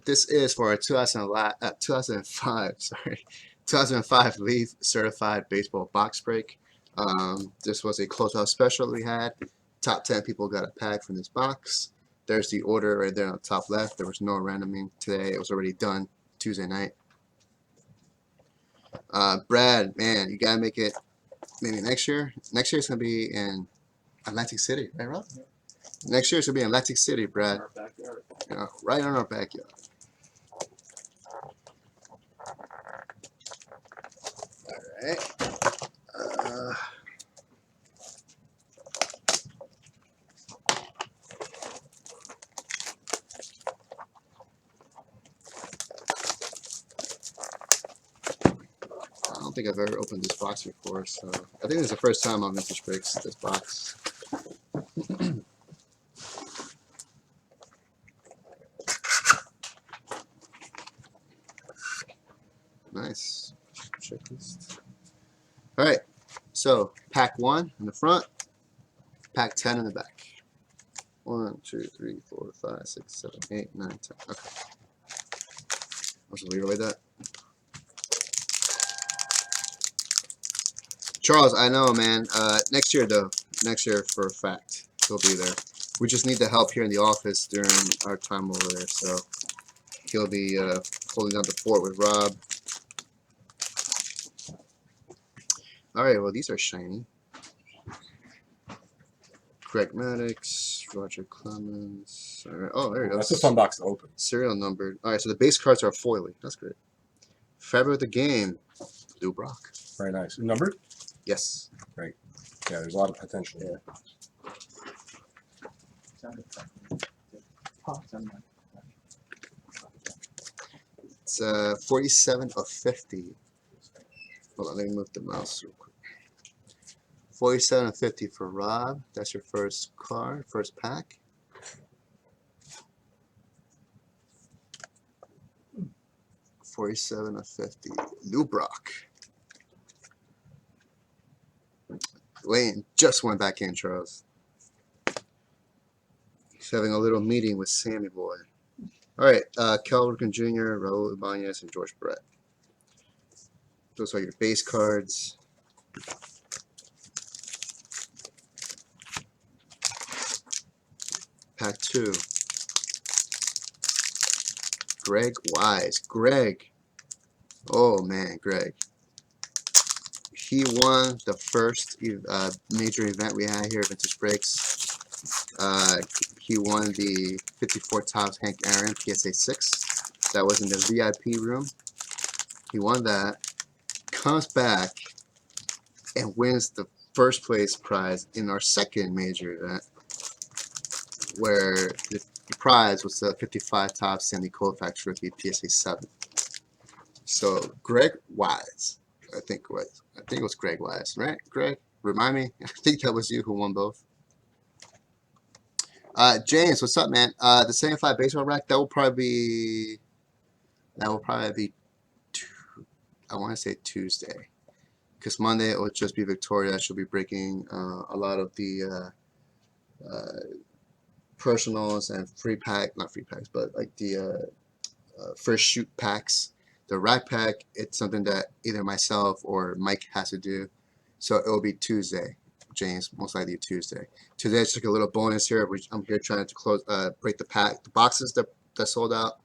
This is for our 2005, sorry, 2005 Leaf Certified Baseball Box Break. This was a closeout special we had. Top 10 people got a pack from this box. There's the order right there on the top left. There was no randoming today. It was already done Tuesday night. Brad, man, you gotta make it maybe next year. Next year it's gonna be in Atlantic City, right, Rob? Yeah. Next year it's gonna be in Atlantic City, Brad. Our backyard. Yeah, right in our backyard. All right. I don't think I've ever opened this box before, so I think this is the first time on Vintage Breaks this box. Nice. Checklist. All right, so pack 1 in the front, pack 10 in the back. 1, 2, 3, 4, 5, 6, 7, 8, 9, 10. Okay. I'll just leave it like that. Charles, I know, man. Next year, though. Next year, for a fact, he'll be there. We just need the help here in the office during our time over there. So he'll be holding down the fort with Rob. All right, well, these are shiny. Greg Maddux, Roger Clemens. All right. Oh, there it goes. That's a fun box to open. Serial numbered. All right, so the base cards are foily. That's great. Favorite of the game, Lou Brock. Very nice. Numbered? Yes. Great. Yeah, there's a lot of potential. Yeah. It's 47 of 50. Hold on, let me move the mouse real quick. 47 of 50 for Rob. That's your first card, first pack. $47 of 50. Lou Brock. Wayne just went back in, Charles. He's having a little meeting with Sammy Boy. All right, Cal Ripken Jr., Raul Ibanez, and George Brett. Those are your base cards. Pack 2. Greg Wise. Greg. Oh, man, Greg. He won the first major event we had here at Vintage Breaks. He won the 54 Topps Hank Aaron PSA 6. That was in the VIP room. He won that. Comes back and wins the first place prize in our second major event, where the prize was the 55 Topps Sandy Koufax rookie PSA 7. So Greg Wise, I think it was Greg Wise, right? Greg, remind me. I think that was you who won both. James, what's up, man? The 75 baseball rack, that will probably be I want to say Tuesday, because Monday it will just be Victoria. She'll be breaking a lot of the personals and not free packs, but like the first shoot packs. The rack pack, it's something that either myself or Mike has to do, so it will be Tuesday. James, most likely Tuesday. Today it's like a little bonus here. I'm here trying to break the boxes that sold out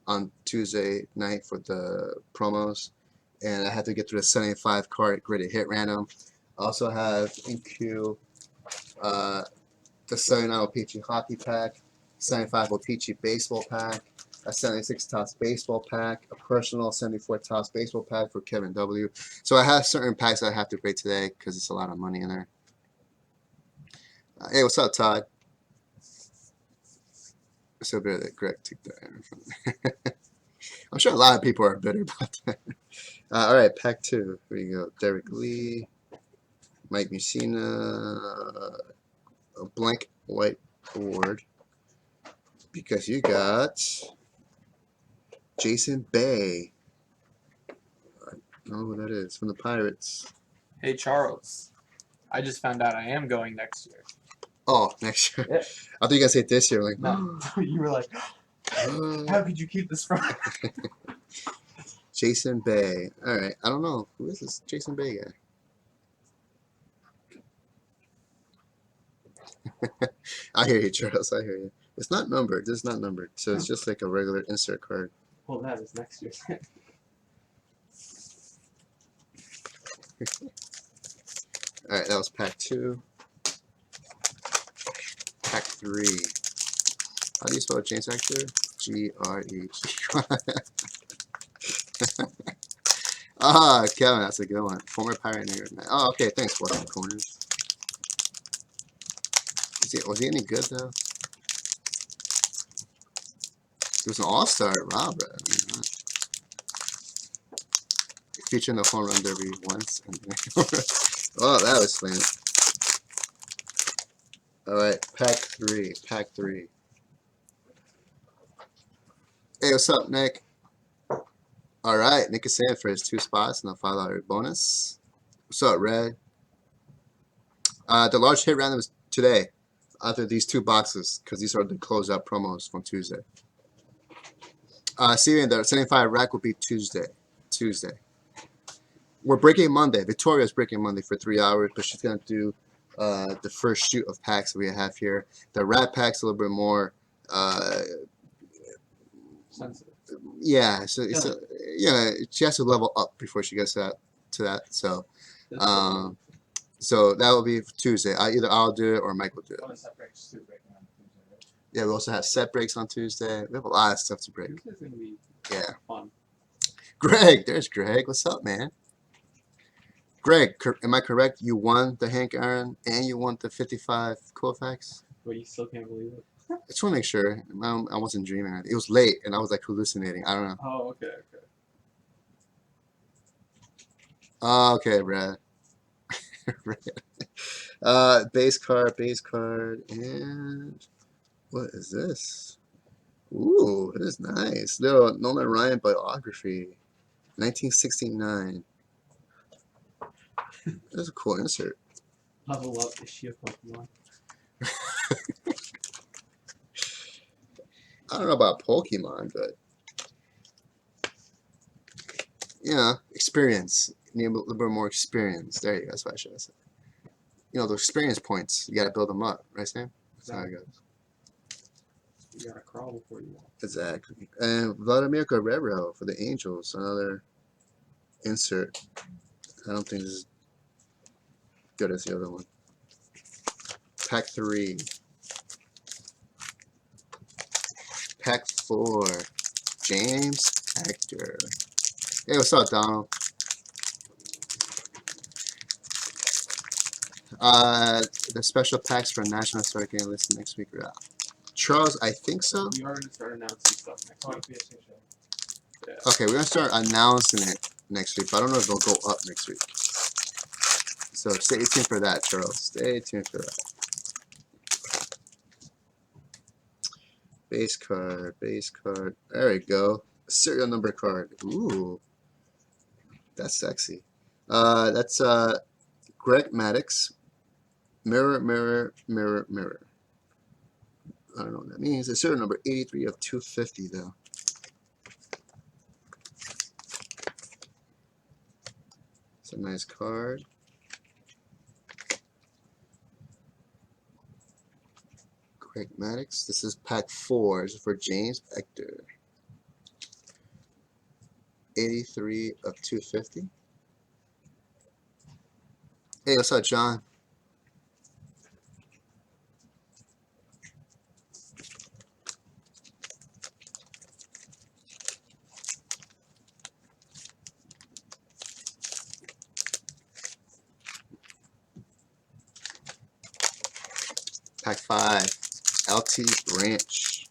on Tuesday night for the promos, and I have to get through the 75 card graded hit random. I also have in queue the 79 O-Pee-Chee hockey pack, 75 O-Pee-Chee baseball pack, a 76 Topps baseball pack, a personal 74 Topps baseball pack for Kevin W. So I have certain packs that I have to grade today because it's a lot of money in there. Hey, what's up, Todd? I'm so bitter that Greg took that from me. I'm sure a lot of people are bitter about that. All right, pack 2. Here you go. Derek Lee, Mike Mussina, a blank white board, because you got Jason Bay. I don't know who that is. From the Pirates. Hey, Charles. I just found out I am going next year. Oh, next year. Yeah. I thought you were going to say this year. Like, No, you were like, How could you keep this from? Jason Bay. All right. I don't know who is this Jason Bay guy. I hear you, Charles. I hear you. It's not numbered. This is not numbered, so it's just like a regular insert card. Well, that is next year's. All right, that was pack 2. Pack 3. How do you spell James Hector? G-R-E-G. Ah, Kevin, that's a good one. Former Pioneer. Oh, okay, thanks, Washington Corners. Was he any good, though? He was an all-star at Robert. I mean, featured in the home run derby once. Oh, that was fun. All right, pack 3. Pack 3. Hey, what's up, Nick? All right, Nick is saying for his 2 spots and a $5 bonus. What's up, Red? The large hit random is today after these 2 boxes because these are the closeout promos from Tuesday. Syrian, the 75 rack will be Tuesday. We're breaking Monday. Victoria's breaking Monday for 3 hours, but she's going to do the first shoot of packs that we have here. The rat pack's a little bit more Sensitive. yeah, so it's she has to level up before she gets to that. So so that will be Tuesday. Either I'll do it or Mike will do it. Yeah, we also have set breaks on Tuesday. We have a lot of stuff to break. Tuesday's gonna be Yeah. fun. Greg, there's Greg. What's up, man? Greg, am I correct? You won the Hank Aaron and you won the 55 Koufax? But you still can't believe it. I just want to make sure I wasn't dreaming. It was late and I was like hallucinating. I don't know. Oh, okay. Oh, okay, Brad. Base card, and what is this? Ooh, it is nice. Little Nolan Ryan biography, 1969. That's a cool insert. Level up. Is she a Pokemon? I don't know about Pokemon, but yeah, experience. Need a little bit more experience. There you go. That's what I should have said. You know, the experience points. You got to build them up, right, Sam? That's how it goes. You gotta crawl before you walk. Exactly. And Vladimir Guerrero for the Angels. Another insert. I don't think this is good as the other one. Pack 3. Pack 4. James Hector. Hey, what's up, Donald? The special packs for National start getting listed next week are out. Charles, I think so. We are gonna start announcing stuff next week. Yeah. Okay, we're gonna start announcing it next week, but I don't know if it'll go up next week. So stay tuned for that, Charles. Stay tuned for that. Base card. There we go. Serial number card. Ooh, that's sexy. That's Greg Maddux. Mirror. I don't know what that means. It's serial number 83 of 250, though. It's a nice card. Greg Maddux. This is pack 4. This is for James Hector. 83 of 250. Hey, what's up, John? Pack 5, LT Branch.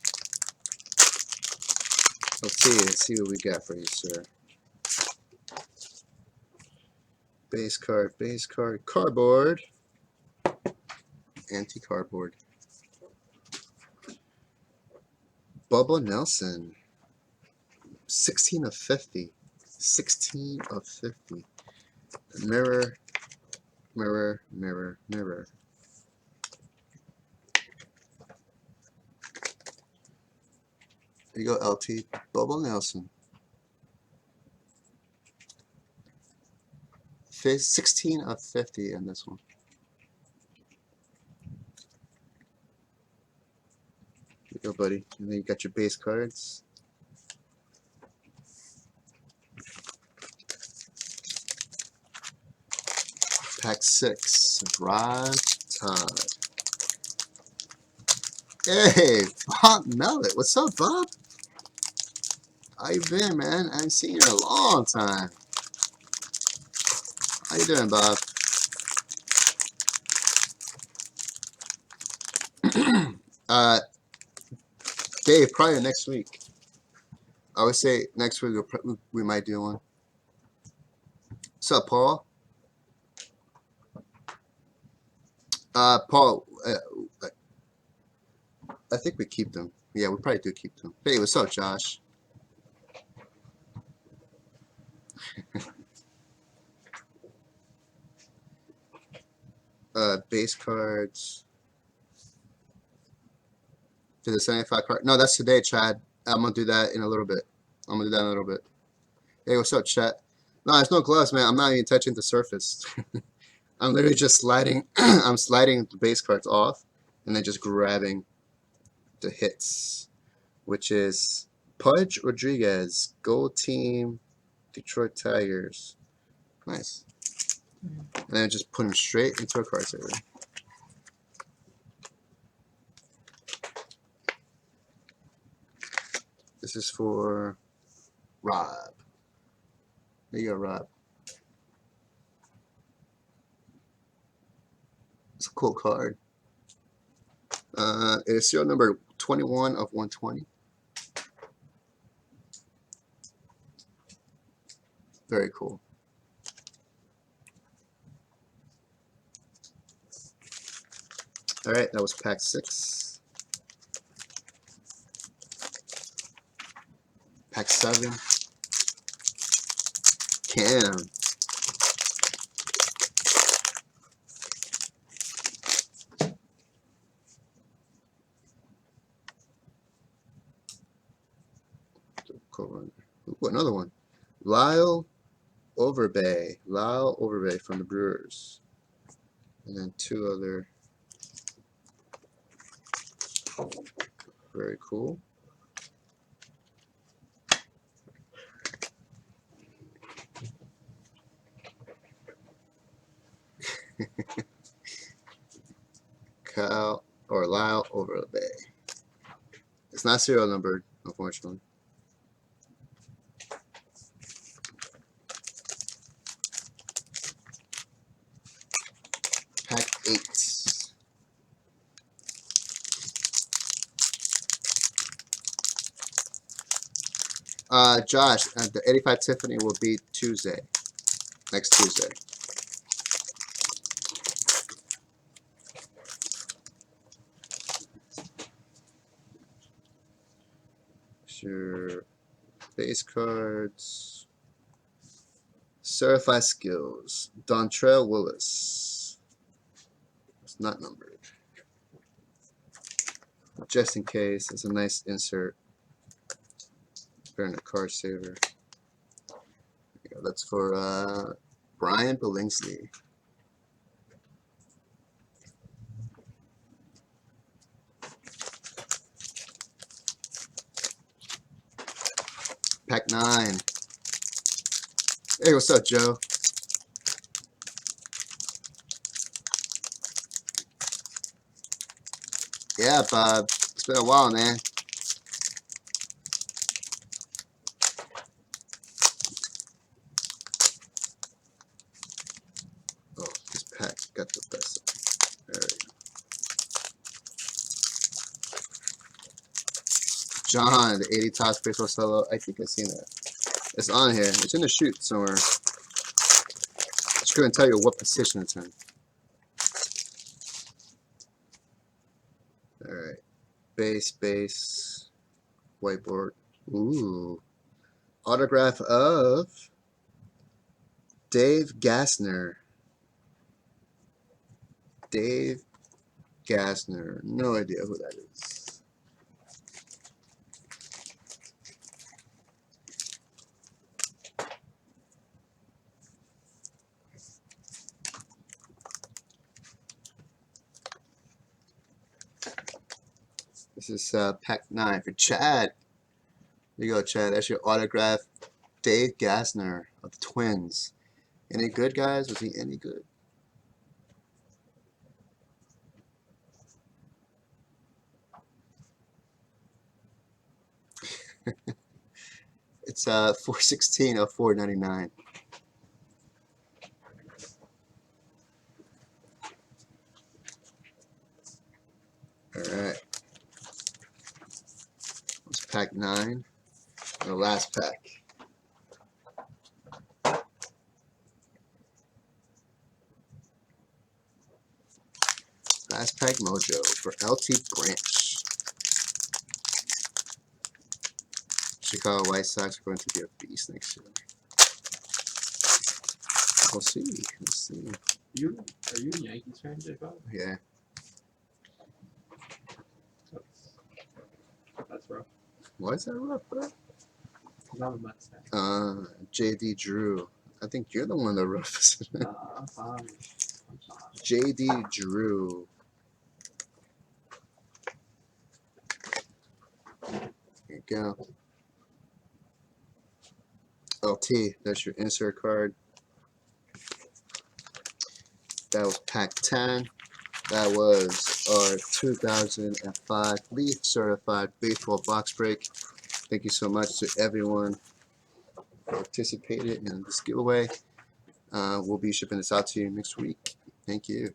Let's see what we got for you, sir. Base card, cardboard, anti-cardboard. Bubba Nelson, 16 of 50. 16 of 50. Mirror. There you go, LT. Bubble Nelson. 16 of 50 in this one. There you go, buddy. And then you got your base cards. Pack 6. Rod Todd. Hey, Bob Mellet. What's up, Bob? How you been, man? I haven't seen you in a long time. How you doing, Bob? Dave, probably next week. I would say next week we might do one. What's up, Paul? Paul, I think we keep them. Yeah, we probably do keep them. Hey, what's up, Josh? Base cards. To the 75 card. No, that's today, Chad. I'm gonna do that in a little bit. Hey, what's up, chat? No, it's no gloves, man. I'm not even touching the surface. I'm literally just sliding. I'm sliding the base cards off, and then just grabbing the hits, which is Pudge Rodriguez, Gold Team, Detroit Tigers. Nice. And then just put him straight into a card saver. This is for Rob. There you go, Rob. It's a cool card. It is serial number 21 of 120. Very cool. All right, that was pack 6. Pack 7. Cam. Ooh, another one. Lyle Overbay. Lyle Overbay from the Brewers. And then 2 other. Very cool. Kyle or Lyle Overbay. It's not serial numbered, unfortunately. Pack 8. Josh, the 85 Tiffany will be Tuesday. Next Tuesday. Sure. Base cards. Certified Skills. Dontrell Willis. It's not numbered. Just in case, it's a nice insert. Burn a card saver. That's for Brian Billingsley. Pack 9. Hey, what's up, Joe? Yeah, Bob. It's been a while, man. Oh, this pack got the best. There we go. John, the 80 Topps Baseball Solo. I think I've seen that. It's on here. It's in the chute somewhere. Just couldn't tell you what position it's in. Alright. Base. Whiteboard. Ooh. Autograph of Dave Gassner. Dave Gassner. No idea who that is. This is pack 9 for Chad. There you go, Chad. That's your autograph. Dave Gassner of the Twins. Any good, guys? Was he any good? It's 416 of 499. All right. It's pack 9. And the last pack. Last pack mojo for LT Branch. Chicago White Sox are going to be a beast next year. We'll see. We'll see. Are you a Yankees fan, Jacob? Yeah. That's rough. Why is that rough, bro? I'm a Mets fan. JD Drew. I think you're the one that rough. I'm fine. I'm fine. JD Drew. There you go. LT, that's your insert card. That was pack 10. That was our 2005 Leaf Certified Baseball Box Break. Thank you so much to everyone who participated in this giveaway. We'll be shipping this out to you next week. Thank you.